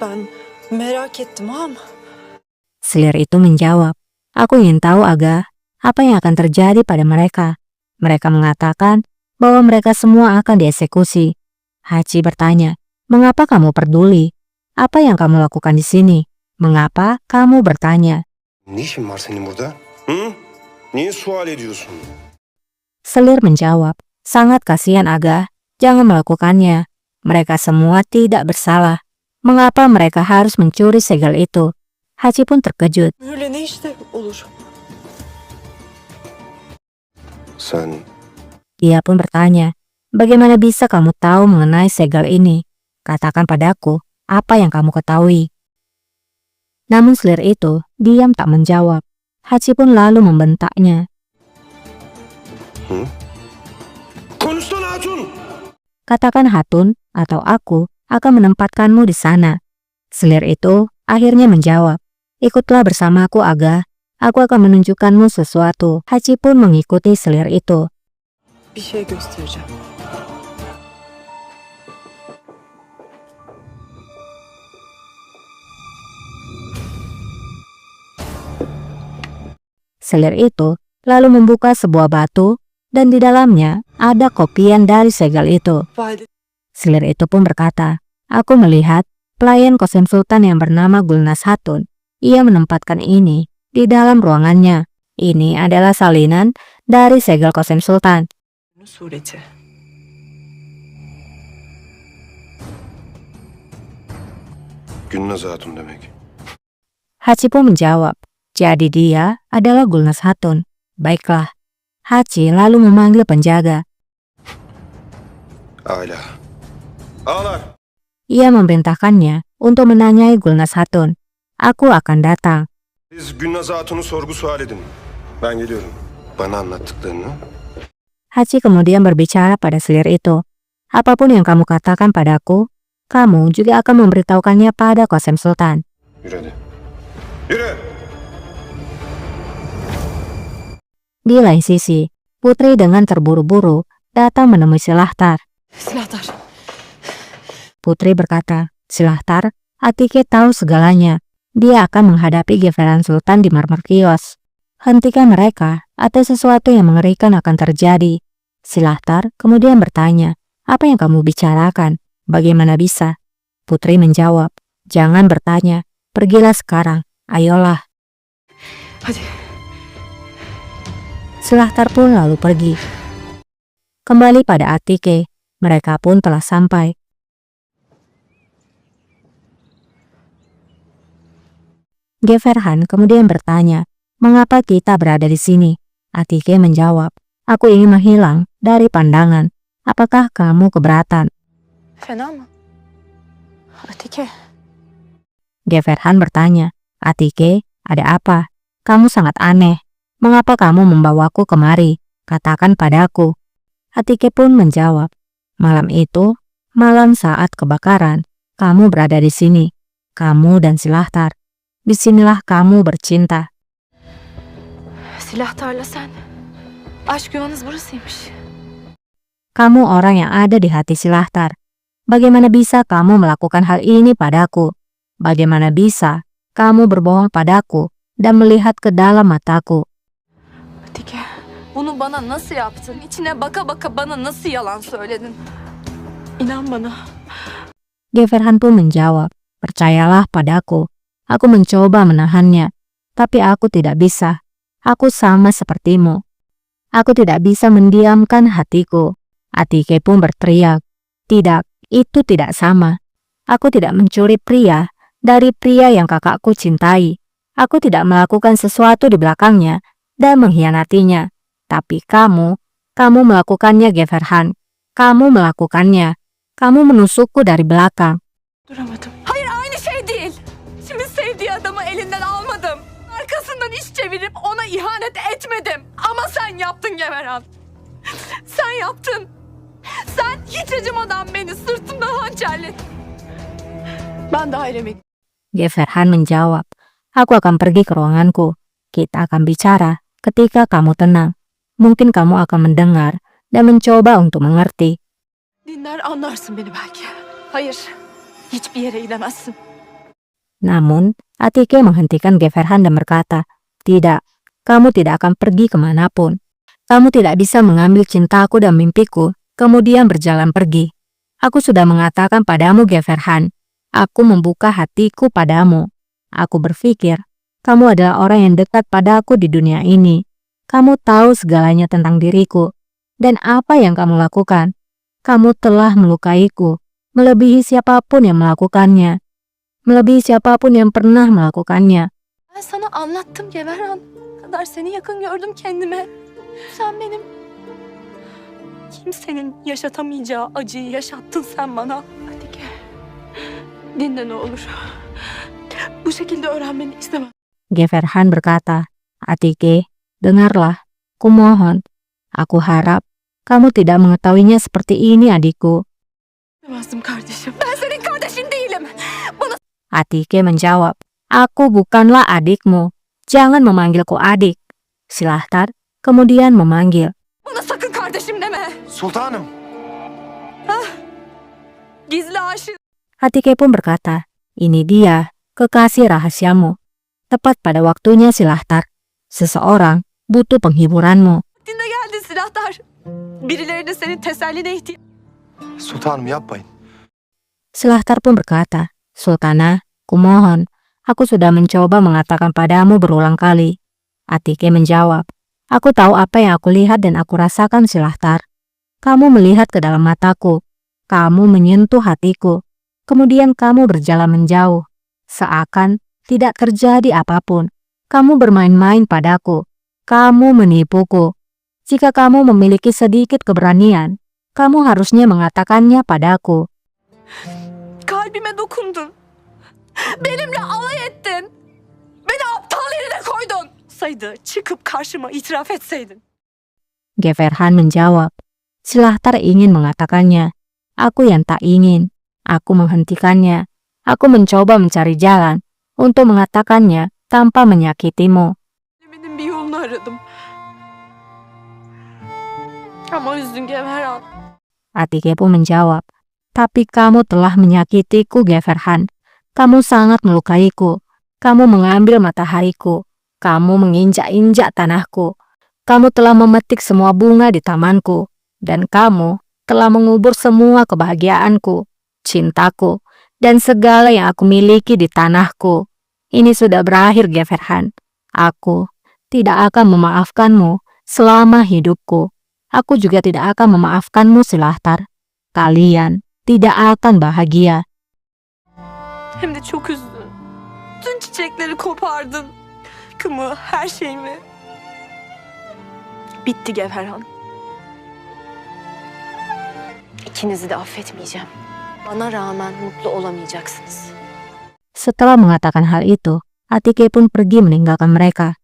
Ben merak ettim ağam. Selir itu menjawab, aku ingin tahu Aga, apa yang akan terjadi pada mereka. Mereka mengatakan bahwa mereka semua akan dieksekusi. Hachi bertanya, mengapa kamu peduli? Apa yang kamu lakukan di sini? Mengapa kamu bertanya? Ne işin var senin burada? Hı? Niye sual ediyorsun? Selir menjawab, sangat kasihan Aga, jangan melakukannya. Mereka semua tidak bersalah. Mengapa mereka harus mencuri segel itu? Hachi pun terkejut. Böyle ne işte olur? Sen Ia pun bertanya, bagaimana bisa kamu tahu mengenai segel ini? Katakan padaku, apa yang kamu ketahui? Namun Selir itu diam tak menjawab. Hachi pun lalu membentaknya. konuşsana Hatun! Katakan Hatun atau aku akan menempatkanmu di sana. Selir itu akhirnya menjawab, ikutlah bersamaku Aga, aku akan menunjukkanmu sesuatu. Hachi pun mengikuti Selir itu. Bir şey göstereceğim. Selir itu lalu membuka sebuah batu dan di dalamnya ada kopian dari segel itu. Valide. Selir itu pun berkata, aku melihat pelayan Qasem Sultan yang bernama Gulnaz Hatun. Ia menempatkan ini di dalam ruangannya. Ini adalah salinan dari segel Qasem Sultan. Sureti. Gülnaz Hatun demek. Hachi pun menjawab, jadi dia adalah Gulnaz Hatun. Baiklah. Hachi lalu memanggil penjaga. Âlâ. Ağlar. Ia memerintahkannya untuk menanyai Gulnaz Hatun. Aku akan datang. Siz Gülnaz Hatun'u sorgu sual edin. Ben geliyorum. Bana anlattıklarını Hachi kemudian berbicara pada Selir itu. Apapun yang kamu katakan padaku, kamu juga akan memberitahukannya pada Qasem Sultan. yürü hadi. Yürü! Di lain sisi, Putri dengan terburu-buru datang menemui Silahtar. Silahtar. Putri berkata, Silahtar, Atike tahu segalanya. Dia akan menghadapi Geveran Sultan di Marmerkios. Hentikan mereka atau sesuatu yang mengerikan akan terjadi. Silahtar kemudian bertanya, apa yang kamu bicarakan? Bagaimana bisa? Putri menjawab, jangan bertanya, pergilah sekarang, ayolah. Hadi. Silahtar pun lalu pergi. Kembali pada Atike, mereka pun telah sampai. Geverhan kemudian bertanya, mengapa kita berada di sini? Atike menjawab, aku ingin menghilang dari pandangan. Apakah kamu keberatan? Fena mı? Atike. Geverhan bertanya, Atike, ada apa? Kamu sangat aneh. Mengapa kamu membawaku kemari? Katakan padaku. Atike pun menjawab, malam itu, malam saat kebakaran, kamu berada di sini. Kamu dan Silahtar. Disinilah kamu bercinta. Silahtarla sen. Aşk yuvanız burasıymış. Kamu orang yang ada di hati Silahtar. Bagaimana bisa kamu melakukan hal ini padaku? Bagaimana bisa kamu berbohong padaku dan melihat ke dalam mataku? Atike. Bunu bana nasıl yaptın? İçine baka baka bana nasıl yalan söyledin? İnan bana. Geverhan pun menjawab, percayalah padaku. Aku mencoba menahannya, tapi aku tidak bisa. Aku sama sepertimu. Aku tidak bisa mendiamkan hatiku. Atike pun berteriak, tidak, itu tidak sama. Aku tidak mencuri pria dari pria yang kakakku cintai. Aku tidak melakukan sesuatu di belakangnya dan mengkhianatinya. Tapi kamu melakukannya Geverhan. Kamu melakukannya. Kamu menusukku dari belakang. Duramadım. Hayır aynı şey değil. Şimdi sevdiği adamı elinden almadım. Arkasından iş çevirip ona ihanet etmedim. Ama sen yaptın Geverhan. Sen yaptın. Sen hiç acımadan beni sırtımdan hançerledin. Ben daireme. Geverhan menjawab, aku akan pergi ke ruanganku. Kita akan bicara ketika kamu tenang. Mungkin kamu akan mendengar dan mencoba untuk mengerti. Dinler anlarsın beni belki. Hayır. Hiçbir yere gidemezsin. Namun, Atike menghentikan Geverhan dan berkata, "Tidak, kamu tidak akan pergi kemanapun. Kamu tidak bisa mengambil cintaku dan mimpiku, kemudian berjalan pergi. Aku sudah mengatakan padamu, Geverhan, aku membuka hatiku padamu. Aku berpikir, kamu adalah orang yang dekat padaku di dunia ini. Kamu tahu segalanya tentang diriku. Dan apa yang kamu lakukan? Kamu telah melukaiku, melebihi siapapun yang melakukannya. Melebihi siapapun yang pernah melakukannya." Ben sana anlattım Geverhan. Kadar seni yakın gördüm kendime. Sen benim kimsenin yaşatamayacağı acıyı yaşattın sen bana. Hadi gel. Dinle ne olur. Bu şekilde öğrenmeni istemem. Geverhan berkata, "Atike, dengarlah, kumohon. Aku harap kamu tidak mengetahuinya seperti ini, adikku." Demezdim kardeşim. Ben senin kardeşin değilim. Bana Atike menjawab, "Aku bukanlah adikmu. Jangan memanggilku adik." Silahtar kemudian memanggil. sakın kardeşim deme. Sultanım. Gizli aşık. Atike pun berkata, "Ini dia, kekasih rahasiamu. Tepat pada waktunya, Silahtar. Seseorang butuh penghiburanmu." Vaktinde geldi silahtar. Birileri de senin teselline ihtiyaç. Sultanım yapmayın. Silahtar pun berkata, "Sultana, kumohon, aku sudah mencoba mengatakan padamu berulang kali." Atike menjawab, "Aku tahu apa yang aku lihat dan aku rasakan, Silahtar. Kamu melihat ke dalam mataku. Kamu menyentuh hatiku. Kemudian kamu berjalan menjauh. Seakan tidak terjadi apapun. Kamu bermain-main padaku. Kamu menipuku. Jika kamu memiliki sedikit keberanian, kamu harusnya mengatakannya padaku." Kalbime dokundun. Benimle alay ettin. Beni aptal yerine koydun. Saydı çıkıp karşıma itiraf etseydin. Geverhan menjawab, "Silahtar ingin mengatakannya. Aku yang tak ingin. Aku menghentikannya. Aku mencoba mencari jalan untuk mengatakannya tanpa menyakitimu." Ölümünün bir yolunu aradım. Ama üzdün Geverhan. Atike pun menjawab, "Tapi kamu telah menyakitiku, Geverhan. Kamu sangat melukaiku. Kamu mengambil matahariku. Kamu menginjak-injak tanahku. Kamu telah memetik semua bunga di tamanku. Dan kamu telah mengubur semua kebahagiaanku, cintaku, dan segala yang aku miliki di tanahku. Ini sudah berakhir, Geverhan. Aku tidak akan memaafkanmu selama hidupku. Aku juga tidak akan memaafkanmu, Silahtar. Kalian tidak akan bahagia." Hem de çok üzdün. Bütün çiçekleri kopardın. Kımı, her şeyimi. Bitti Geverhan. İkinizi de affetmeyeceğim. Bana rağmen mutlu olamayacaksınız. Setelah mengatakan hal itu, Atike pun pergi meninggalkan mereka.